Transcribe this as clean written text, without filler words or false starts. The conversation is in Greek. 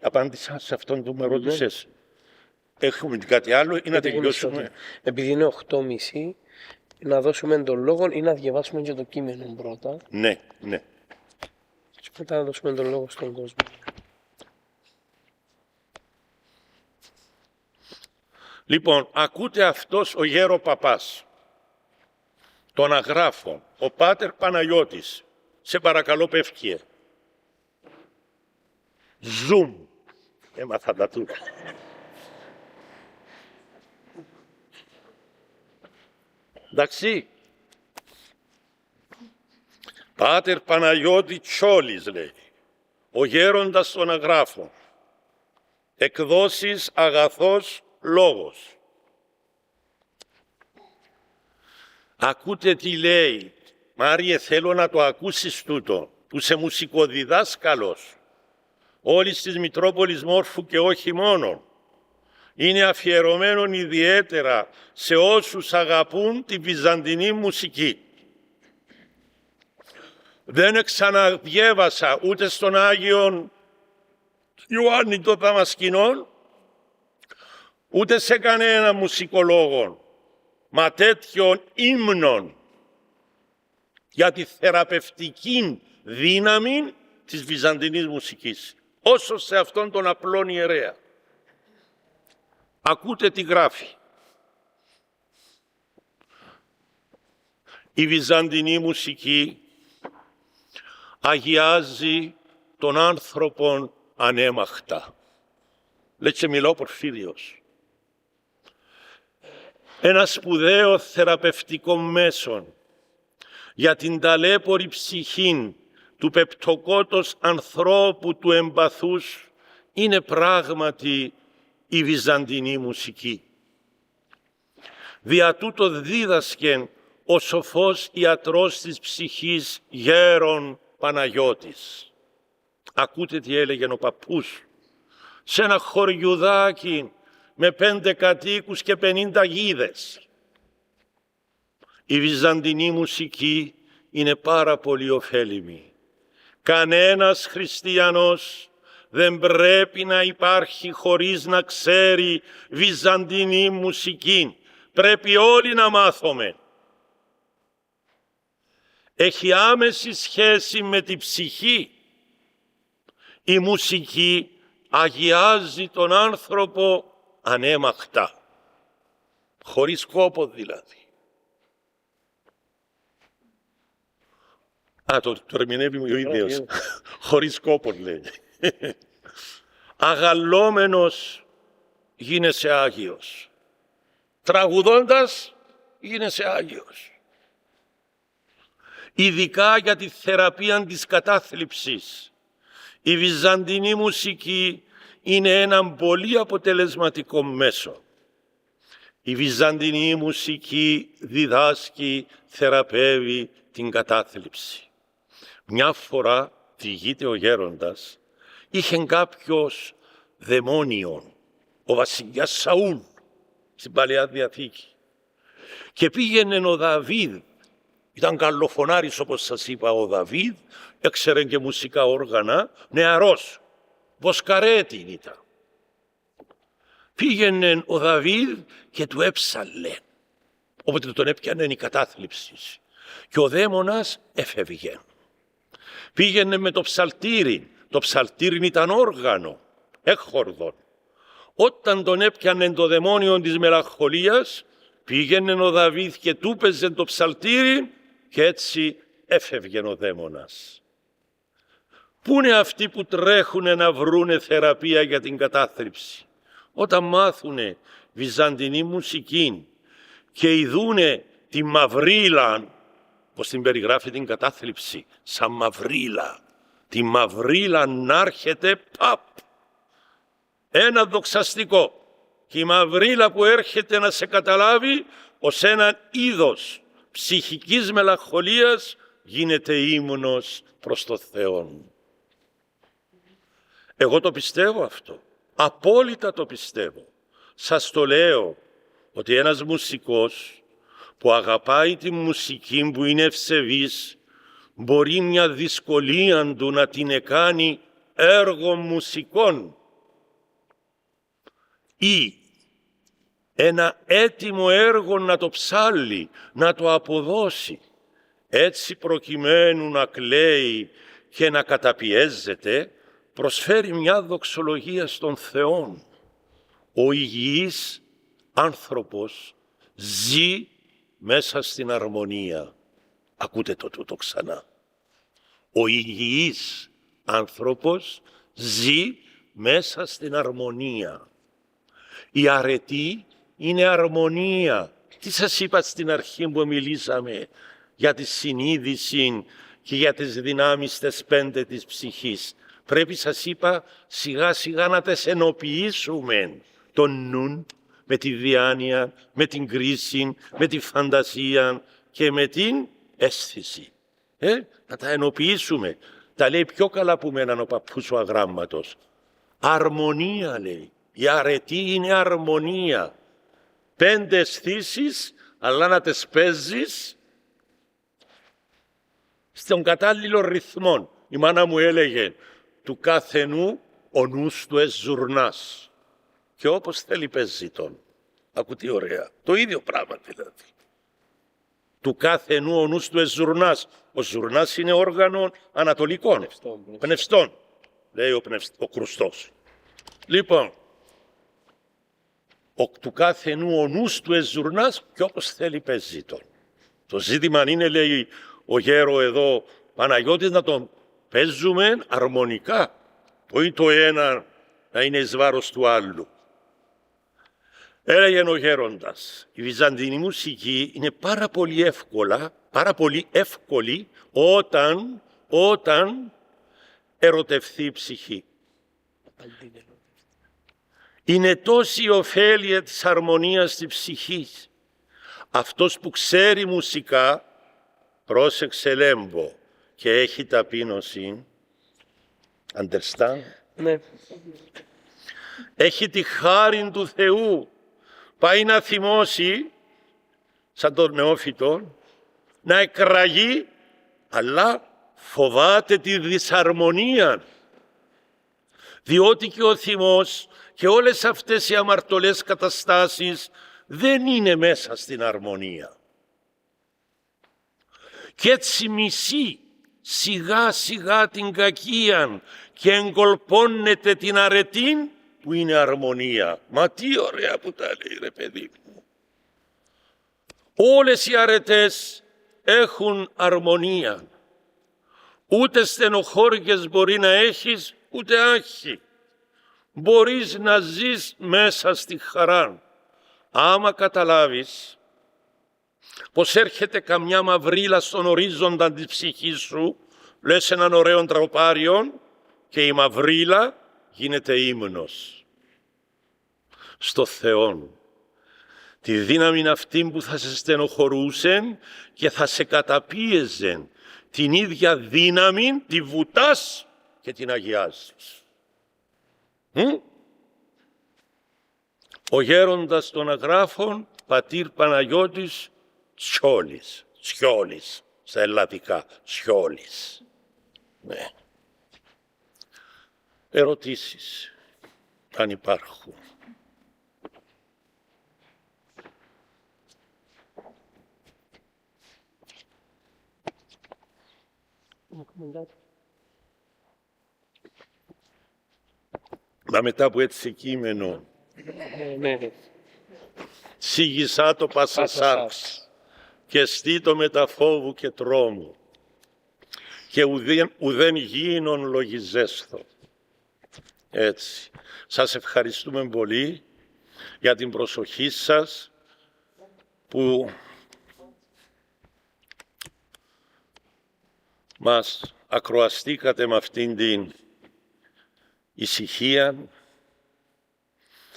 Απάντησα σε αυτόν που με ρώτησες. Έχουμε κάτι άλλο ή να τελειώσουμε? Επειδή είναι 8.30, να δώσουμε τον λόγο ή να διαβάσουμε και το κείμενο πρώτα. Ναι. Και μετά να δώσουμε τον λόγο στον κόσμο. Λοιπόν, ακούτε αυτός ο γέρο παπάς των Αγράφων, ο Πάτερ Παναγιώτης. Σε παρακαλώ, πεύκυε. Ζουμ. Έμαθα τα του. Εντάξει. Πάτερ Παναγιώτη Τσόλης, λέει, ο γέροντας των Αγράφων. Εκδόσεις Αγαθός Λόγος. Ακούτε τι λέει. Μάριε, θέλω να το ακούσεις τούτο, που σε μουσικοδιδάσκαλος όλης της Μητρόπολης Μόρφου και όχι μόνο. Είναι αφιερωμένο ιδιαίτερα σε όσους αγαπούν τη βυζαντινή μουσική. Δεν ξαναδιέβασα ούτε στον Άγιον Ιωάννη των Δαμασκηνών, ούτε σε κανένα μουσικολόγο, μα τέτοιων ύμνων για τη θεραπευτική δύναμη της βυζαντινής μουσικής, όσο σε αυτόν τον απλόν ιερέα. Ακούτε τι γράφει. Η βυζαντινή μουσική αγιάζει τον άνθρωπον ανέμαχτα. Λέει και μιλώ Πορφύριος. Ένα σπουδαίο θεραπευτικό μέσον για την ταλέπορη ψυχή του πεπτοκότος ανθρώπου του εμπαθούς είναι πράγματι η βυζαντινή μουσική. Δια τούτο δίδασκεν ο σοφός ιατρός της ψυχής γέρον Παναγιώτης. Ακούτε τι έλεγε ο παππούς. Σε ένα χωριουδάκι με 5 κατοίκους και 50 γίδες. Η βυζαντινή μουσική είναι πάρα πολύ ωφέλιμη. Κανένας χριστιανός δεν πρέπει να υπάρχει χωρίς να ξέρει βυζαντινή μουσική. Πρέπει όλοι να μάθουμε. Έχει άμεση σχέση με τη ψυχή. Η μουσική αγιάζει τον άνθρωπο ανέμαχτα, χωρίς κόπο δηλαδή. Το ερμηνεύει ο ίδιος. Χωρίς κόπο λέει. Αγαλόμενος γίνεσαι Άγιος. Τραγουδώντας γίνεσαι Άγιος. Ειδικά για τη θεραπεία της κατάθλιψης. Η βυζαντινή μουσική είναι ένα πολύ αποτελεσματικό μέσο. Η βυζαντινή μουσική διδάσκει, θεραπεύει την κατάθλιψη. Μια φορά, διηγείται ο γέροντας, είχε κάποιος δαιμόνιον, ο βασιλιάς Σαούλ, στην Παλαιά Διαθήκη. Και πήγαινε ο Δαβίδ, ήταν καλοφωνάρης όπως σας είπα ο Δαβίδ, έξερε και μουσικά όργανα, νεαρός, βοσκαρέτην ήταν. Πήγαινε ο Δαβίδ και του έψαλε, όποτε τον έπιανε η κατάθλιψη. Και ο δαίμονας έφευγε. Πήγαινε με το ψαλτήρι, το ψαλτήρι ήταν όργανο, έχορδον. Όταν τον έπιανε το δαιμόνιο της μελαγχολίας, πήγαινε ο Δαβίδ και του έπαιζε το ψαλτήρι και έτσι έφευγε ο δαίμονας. Πού είναι αυτοί που τρέχουνε να βρούνε θεραπεία για την κατάθλιψη? Όταν μάθουνε βυζαντινή μουσική και ειδούνε τη μαυρίλα, πως την περιγράφει την κατάθλιψη, σαν μαυρίλα, τη μαυρίλα να έρχεται παπ, ένα δοξαστικό, και η μαυρίλα που έρχεται να σε καταλάβει ως έναν είδος ψυχικής μελαγχολίας γίνεται ύμνος προς το Θεό. Εγώ το πιστεύω αυτό, απόλυτα το πιστεύω. Σας το λέω ότι ένας μουσικός που αγαπάει τη μουσική, που είναι ευσεβής, μπορεί μια δυσκολία του να την κάνει έργων μουσικών ή ένα έτοιμο έργο να το ψάλει, να το αποδώσει, έτσι προκειμένου να κλαίει και να καταπιέζεται, προσφέρει μια δοξολογία στον Θεό. Ο υγιής άνθρωπος ζει μέσα στην αρμονία. Ακούτε το τούτο ξανά. Ο υγιής άνθρωπος ζει μέσα στην αρμονία. Η αρετή είναι αρμονία. Τι σας είπα στην αρχή που μιλήσαμε για τη συνείδηση και για τις δυνάμεις τις 5 της ψυχής. Πρέπει, σας είπα, σιγά σιγά να τις ενοποιήσουμε τον νουν με τη διάνοια, με την κρίση, με τη φαντασία και με την αίσθηση. Να τα ενοποιήσουμε. Τα λέει πιο καλά που μέναν ο παππούς ο Αγράμματος. Αρμονία λέει. Η αρετή είναι αρμονία. 5 αισθήσεις, αλλά να τις παίζεις στον κατάλληλο ρυθμό. Η μάνα μου έλεγε, του κάθε νου ο νους του εζουρνάς. Και όπως θέλει παίζει τον. Ακού τι ωραία. Το ίδιο πράγμα δηλαδή. Του κάθε νου ο νους του εζουρνάς. Ο ζουρνάς είναι όργανο ανατολικών, πνευστών, λέει ο Κρουστός. Λοιπόν, του κάθε νου ο νους του εζουρνάς και όπως θέλει παίζει τον. Το ζήτημα είναι, λέει ο γέρο εδώ Παναγιώτης, να τον παίζουμε αρμονικά. Όχι το ένα να είναι εις βάρος του άλλου. Έλεγε ο γέροντας, η βυζαντινή μουσική είναι πάρα πολύ εύκολη όταν ερωτευθεί η ψυχή. Είναι τόση η ωφέλεια της αρμονίας της ψυχής. Αυτός που ξέρει μουσικά, πρόσεξε Λέμπο, και έχει ταπείνωση, understand, Ναι. έχει τη χάριν του Θεού, πάει να θυμώσει, σαν τον νεόφυτο, να εκραγεί, αλλά φοβάται τη δυσαρμονία. Διότι και ο θυμός και όλες αυτές οι αμαρτωλές καταστάσεις δεν είναι μέσα στην αρμονία. Και έτσι μισεί σιγά σιγά την κακία και εγκολπώνεται την αρετή που είναι αρμονία. Μα τι ωραία που τα λέει ρε παιδί μου. Όλες οι αρετές έχουν αρμονία. Ούτε στενοχώριες μπορεί να έχεις, ούτε άγχη. Μπορείς να ζεις μέσα στη χαρά. Άμα καταλάβεις πως έρχεται καμιά μαυρίλα στον ορίζοντα της ψυχής σου, λες έναν ωραίο τροπάριο και η μαυρίλα γίνεται ύμνος στο Θεό. Τη δύναμη αυτή που θα σε στενοχωρούσε και θα σε καταπίεζε, την ίδια δύναμη τη βουτάς και την αγιάζεις. Ο γέροντας των Αγράφων, πατήρ Παναγιώτης Σιόλης, στα ελλαδικά, Σιόλης. Ναι. Ερωτήσεις, αν υπάρχουν. Μα μετά από έτσι κείμενο, Ναι. σίγησά το πασασάρξ και στήτο μετα φόβου και τρόμου και ουδέν γίνον λογιζέσθο. Έτσι. Σας ευχαριστούμε πολύ για την προσοχή σας που μας ακροαστήκατε με αυτήν την ησυχία,